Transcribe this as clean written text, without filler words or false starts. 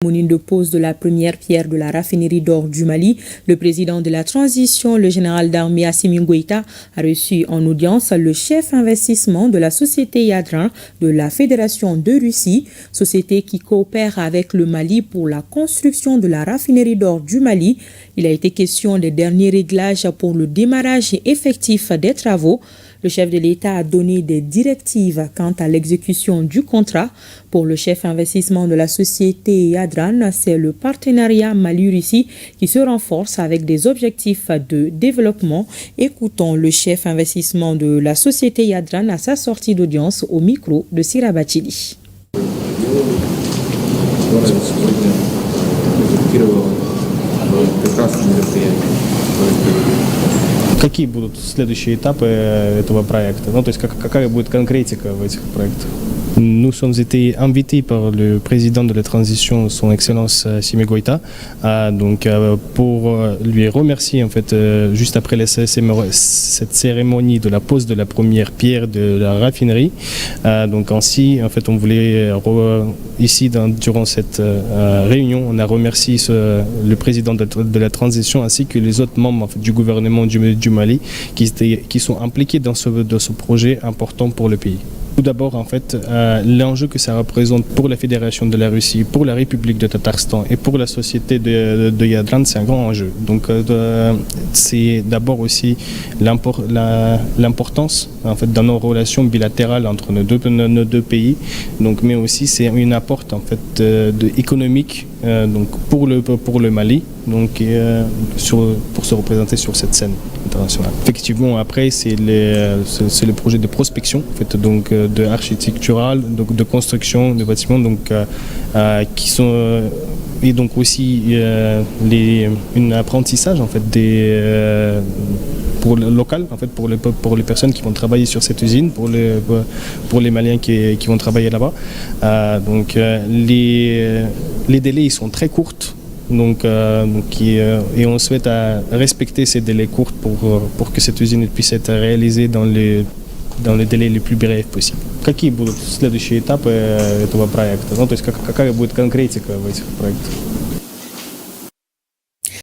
Cérémonie de pose de la première pierre de la raffinerie d'or du Mali, le président de la transition, le général d'armée Assimi Goïta, a reçu en audience le chef investissement de la société Yadran de la Fédération de Russie, société qui coopère avec le Mali pour la construction de la raffinerie d'or du Mali. Il a été question des derniers réglages pour le démarrage effectif des travaux. Le chef de l'État a donné des directives quant à l'exécution du contrat. Pour le chef investissement de la société Yadran, c'est le partenariat Mali-Russie qui se renforce avec des objectifs de développement. Écoutons le chef investissement de la société Yadran à sa sortie d'audience au micro de Sirabachili. Какие будут следующие этапы этого проекта? Ну, то есть какая будет конкретика в этих проектах? Nous sommes été invités par le président de la transition, son Excellence Assimi Goïta, pour lui remercier en fait juste après cette cérémonie de la pose de la première pierre de la raffinerie. Donc ainsi, en fait, on voulait ici durant cette réunion, on a remercié le président de la transition ainsi que les autres membres en fait, du gouvernement du Mali qui sont impliqués dans ce projet important pour le pays. Tout d'abord, en fait, l'enjeu que ça représente pour la Fédération de la Russie, pour la République de Tatarstan et pour la société de Yadran, c'est un grand enjeu. Donc, c'est d'abord aussi l'importance en fait, dans nos relations bilatérales entre nos deux pays, donc, mais aussi c'est une apporte en fait, économique donc, pour le Mali, donc, pour se représenter sur cette scène internationale. Effectivement, après, c'est le projet de prospection, en fait, donc, de architectural, donc, de construction de bâtiments donc, qui sont et donc aussi un apprentissage en fait pour le local en fait pour les personnes qui vont travailler sur cette usine, pour les Maliens qui vont travailler là-bas. Donc les délais ils sont très courts. Donc, et on souhaite respecter ces délais courts pour que cette usine puisse être réalisée dans les délais les plus brefs possibles. Какие будут следующие этапы этого проекта? Ну, то есть какая будет конкретика в этих проектах?